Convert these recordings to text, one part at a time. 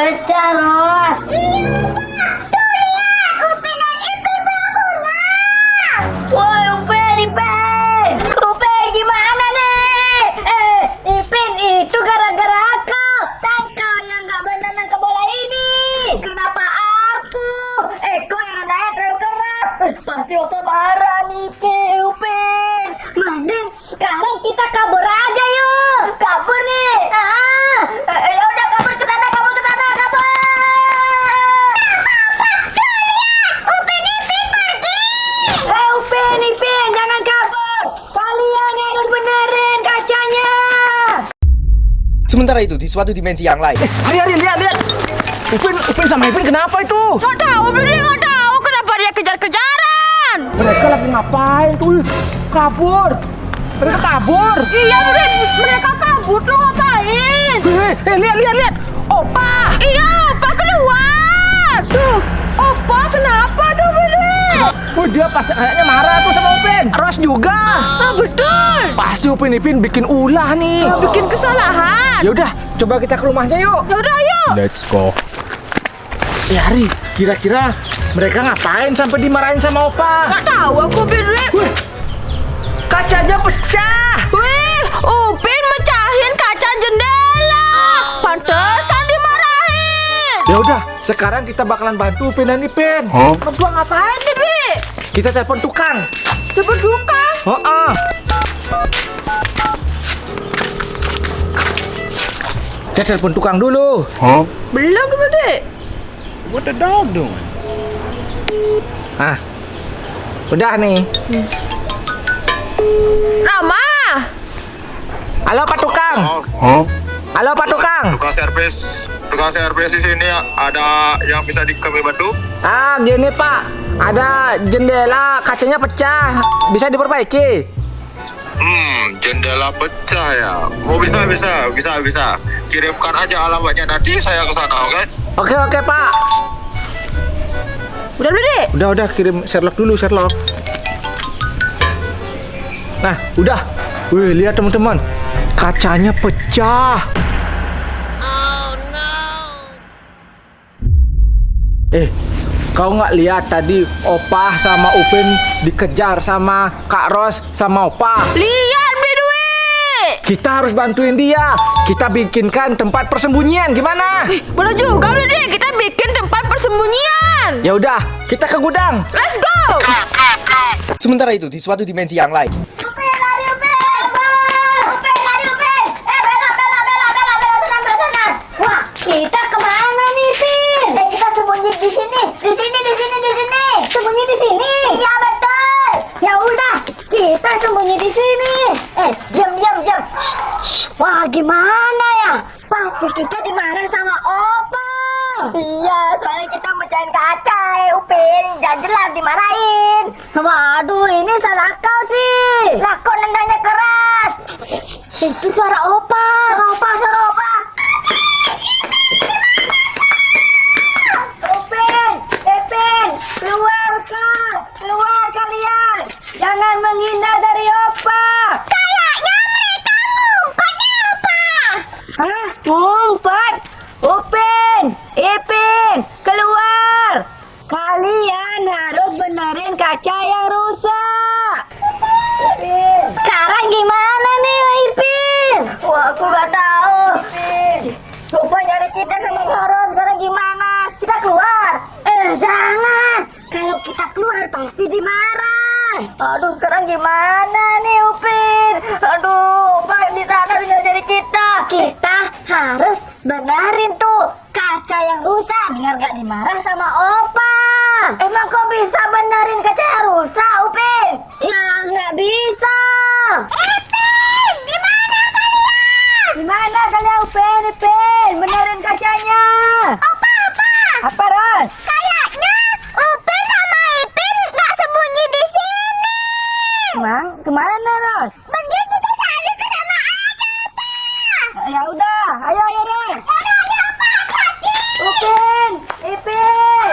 pecah, Ros. Woi, Upin, gimana nih? Ipin itu gara-gara aku. Dan kau yang nggak benar nangkep bola ini. Kenapa aku? Kau yang nadanya terlalu keras. Pasti Opa marah nih, Upin. Mending sekarang kita kabur aja yuk. Kabur nih. Ya udah kabur ke sana, kabur. Upin, jangan kabur. Kalian harus benerin kacanya. Sementara itu di suatu dimensi yang lain. Hari lihat. Upin sama Ipin kenapa itu? Nggak tahu, Budi, nggak tahu kenapa dia kejar-kejaran. Mereka lagi ngapain tuh? Kabur. Mereka kabur. Iya, Budi, mereka kabur tuh ngapain? Lihat. Opa. Iya, Opa keluar. Tuh, Opa kenapa tuh, Budi? Oh, dia pas kayaknya marah tuh sama Upin. Ros juga. Betul. Pasti Upin Ipin bikin ulah nih. Bikin kesalahan. Ya udah, coba kita ke rumahnya yuk. Ya udah, yuk. Let's go. Hari, kira-kira mereka ngapain sampai dimarahin sama Opa? Nggak tahu aku, Budi. Kacanya pecah. Wih, Upin mecahin kaca jendela. Pantesan dimarahin. Ya udah, sekarang kita bakalan bantu Upin dan Ipin. Berdua ngapain nih, Bi? Kita telepon tukang. Cepet tukang. Kita telepon tukang dulu. Belum tuh, Budi. What the dog doing? Udah nih. Rama. Halo Pak Tukang. Halo Pak Tukang. Tukang servis di sini ada yang bisa kami bantu? Gini Pak, ada jendela kacanya pecah, bisa diperbaiki? Jendela pecah ya. Oh bisa. Kirimkan aja alamatnya nanti saya ke sana, oke? Oke Pak. Udah, Budi. Udah kirim Sherlock dulu Sherlock. Nah, udah. Wih, lihat teman-teman, kacanya pecah. Kau nggak lihat tadi Opa sama Upin dikejar sama Kak Ros sama Opa? Lihat, Bidwi. Kita harus bantuin dia. Kita bikinkan tempat persembunyian. Gimana? Boleh juga, Bidwi. Kita bikin tempat persembunyian. Ya udah, kita ke gudang. Let's go. Sementara itu di suatu dimensi yang lain. Wah, kita kemana nih, Pin? Kita sembunyi di sini. Sembunyi di sini. Iya, betul. Ya udah, kita sembunyi di sini. Diam. Wah, gimana ya? Pasti kita dimarah sama Opa. Iya, soalnya kita mecahin kaca, Upin. Jangan jelas dimarahin. Waduh, ini salah kau sih. Lah, kok nendangnya keras? Itu suara Opa. Suara Opa. Upin, keluar kalian. Jangan menghindar dari Opa. Kayaknya mereka ngumpetnya, Opa. Hah? Ngumpet? Upin, Ipin, keluar. Kalian harus benerin kaca yang rusak. Ipin. Sekarang gimana nih, Ipin? Wah, aku gak tahu. Ipin. Opa nyari kita sama Karo. Sekarang gimana? Kita keluar. Jangan. Kalau kita keluar pasti dimarah. Aduh, sekarang gimana nih, Upin? Aduh, Opa di sana udah nyari kita. Kita harus benerin tuh kaca yang rusak biar gak dimarah sama Opa. Emang kok bisa benerin kaca yang rusak, Upin? Ya, nggak bisa. Ipin, Gimana kalian, Upin? Benerin kacanya. Opa. Apa, Ron? Kayaknya Upin sama Ipin nggak sembunyi di sini. Emang kemana, Ros? Mending kita cari ke sana aja, Opa. Ya udah, ayo, Ron. Opa, hati. Upin, Ipin.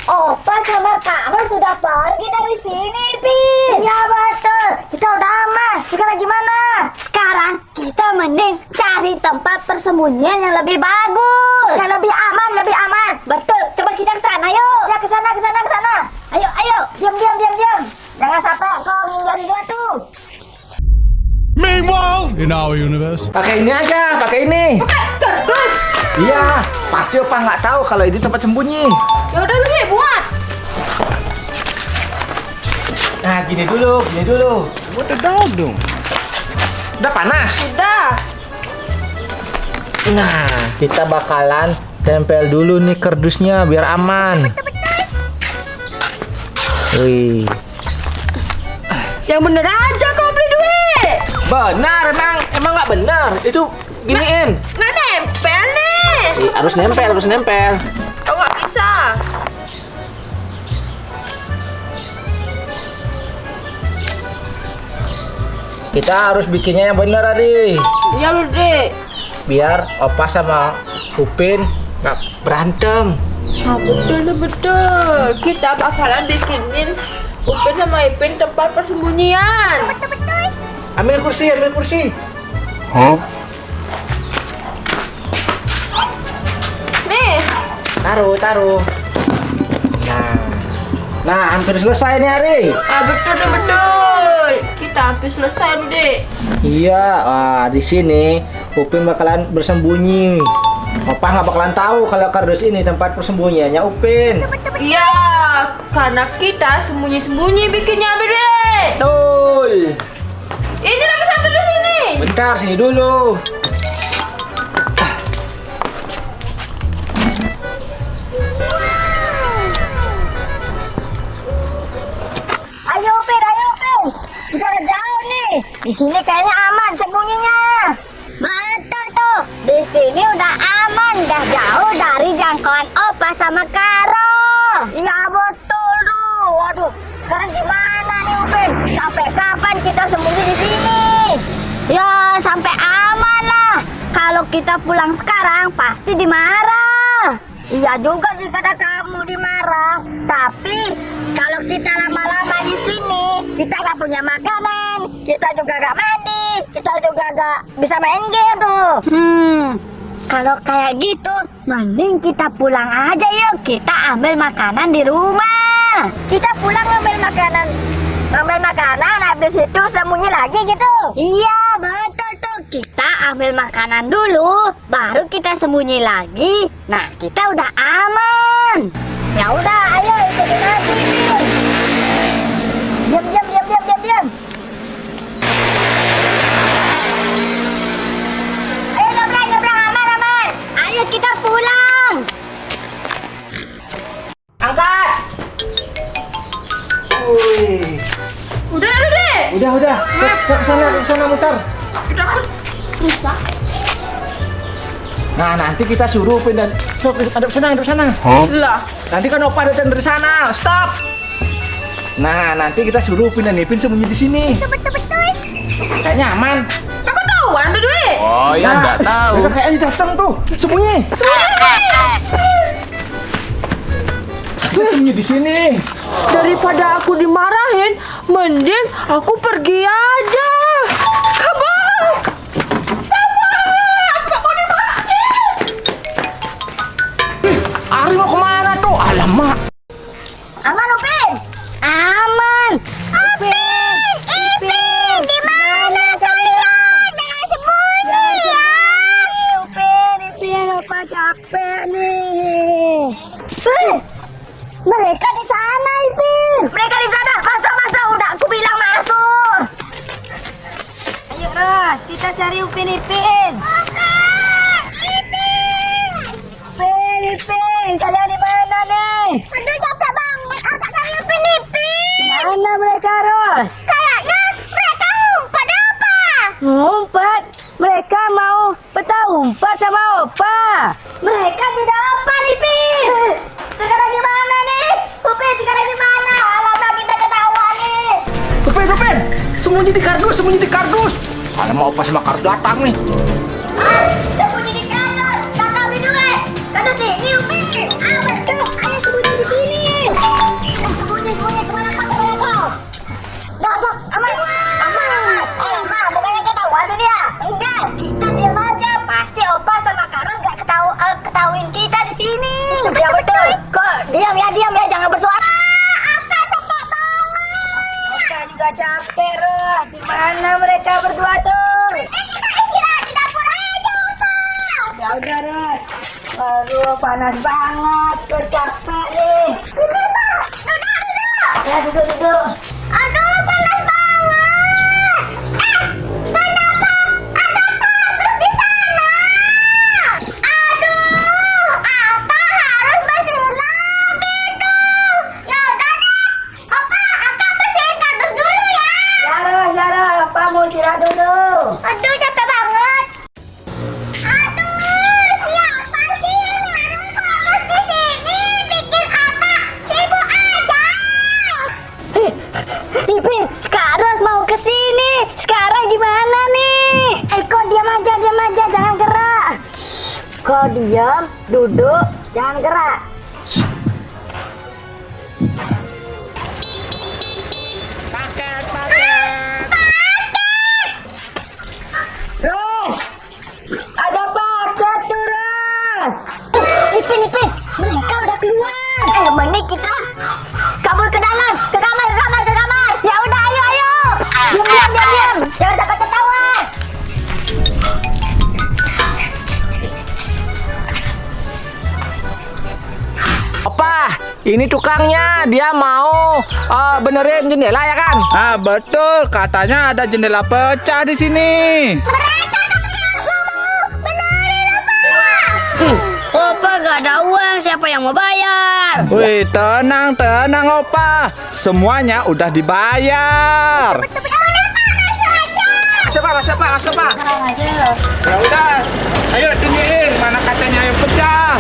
Opa sama Kak Ros sudah pergi dari sini, Ipin. Iya betul, kita udah aman. Sekarang gimana? Sekarang kita mending cari cari tempat persembunyian yang lebih bagus, yang lebih aman, lebih aman. Betul, coba kita ke sana yuk. Ya ke sana, ke sana, ke sana. Ayo, ayo, diam, diam, diam, diam. Jangan sampai kau nginjak sesuatu. Meanwhile, in our universe. Pakai ini aja, pakai ini. Kardus. Iya, pasti Opa nggak tahu kalau ini tempat sembunyi. Ya udah lu deh buat. Nah, gini dulu, gini dulu. What the dog doing? Udah panas. Udah. Nah, kita bakalan tempel dulu nih kardusnya biar aman. Wih. Yang bener aja kau beli duit. Benar, emang nggak benar. Itu giniin. Nggak nempel nih. Harus nempel, harus nempel. Kau nggak bisa. Kita harus bikinnya yang benar, Adi. Ya lu deh. Biar Opa sama Upin nggak berantem. Nah, betul. Kita bakalan bikinin Upin sama Ipin tempat persembunyian. Ambil kursi, ambil kursi. Nih. Taruh. Nah, hampir selesai nih, Ari. Ah, betul. Kita hampir selesai lu deh. Iya, di sini Upin bakalan bersembunyi. Opa nggak bakalan tahu kalau kardus ini tempat persembunyiannya Upin. Iya, karena kita sembunyi-sembunyi bikinnya bede. Betul. Ini lagi satu di sini. Bentar, sini dulu. Ayo Upin, ayo Upin. Kita udah jauh nih. Di sini kayaknya aman sembunyinya. Betul tuh. Di sini udah aman, udah jauh dari jangkauan Opa sama Karo. Iya betul tuh. Waduh, sekarang gimana nih Upin? Sampai kapan kita sembunyi di sini? Ya sampai aman lah. Kalau kita pulang sekarang pasti dimarah. Iya juga sih kata kamu dimarah. Tapi kalau kita lama-lama di sini, kita nggak punya makanan, kita juga nggak mandi, kita juga nggak bisa main game tuh. Kalau kayak gitu, mending kita pulang aja yuk. Kita ambil makanan di rumah. Kita pulang ambil makanan, habis itu sembunyi lagi gitu. Iya betul tuh. Kita ambil makanan dulu, baru kita sembunyi lagi. Nah kita udah aman. Ya udah, ayo ikutin aku ini. Diam. Ayo nyebrang, aman. Ayo kita pulang. Angkat. Wih. Udah deh. Udah. Ke sana mutar. Udah kan rusak. Nah, nanti kita suruh Upin dan hadap sana. Lah. Nanti kan Opa datang dari sana. Stop. Nah, nanti kita suruh Upin dan Ipin sembunyi di sini. Betul. Kayaknya aman. Aku tahu ada duit. Oh, ya nggak tahu. Mereka kayaknya datang tuh. Sembunyi. Kita sembunyi di sini. Daripada aku dimarahin, mending aku pergi aja. Kabar. Apa kau dimarahin? Ari mau kemana tuh? Alamak. Aman Upin. Aman. Upin, di mana kalian? Jangan sembunyi ya. Upin, Opa capek nih. Mereka di sana, Ipin. Mereka di sana. Masuk. Udah aku bilang masuk. Ayo, Ros. Kita cari Upin, Ipin. Ipin. Kalian di mana nih? Aduh, capek banget. Aku cari Upin, Ipin. Mana mereka, Ros? Kayaknya mereka ngumpet apa? Ngumpet? Mereka mau peta umpat sama Opa. Mereka tidak apa, Ipin? Sekarang gimana nih? Upin, sekarang gimana? Alamak, kita ketahuan nih. Upin. Sembunyi di kardus. Alamak, Opa sama kardus datang nih. Sembunyi di kandang. Kakak beli duit. Kandang sini, Upin. Betul. Ayo sembunyi di sini. Sembunyi. Kemana kau? Aman. Alamak, bukannya ketahuan tuh dia. Enggak, kita diam aja. kita di sini. Ya betul. Kok diam ya, jangan bersuara. Opa capek banget. Opa juga capek, Ros. Di mana mereka berdua tuh? Kita istirahat di dapur aja, Opa. Ya udah, Ros. Aduh, panas banget. Kok capek nih. Sini, Pak. Duduk. Ya, duduk. Aduh, panas banget. Kenapa ada kardus di sana? Aduh, Apa harus bersihin gitu. Ya udah deh. Opa, Aka bersihin kardus dulu ya. Zara, Opa mau istirahat dulu. Aduh, capek banget. Aduh, siapa sih yang naruh kardus di sini? Bikin Aka sibuk aja. Ipin, Kak Ros mau ke sini. Sekarang gimana nih? Kok diam aja, jangan gerak. Kok diam, duduk, jangan gerak. Paket. Ros, ada paket tuh, Ros. Ipin, mereka udah keluar. Mending kita kabur ke dalam, ke kamar. Ya udah, ayo. Diam. Jangan sampai ketahuan. Opa, ini tukangnya, dia mau benerin jendela ya kan? Ah betul, katanya ada jendela pecah di sini. Opa gak ada uang, siapa yang mau bayar? Wih, tenang Opa, semuanya udah dibayar. Masuk pak. Ya udah, ayo tinggiin, mana kacanya yang pecah.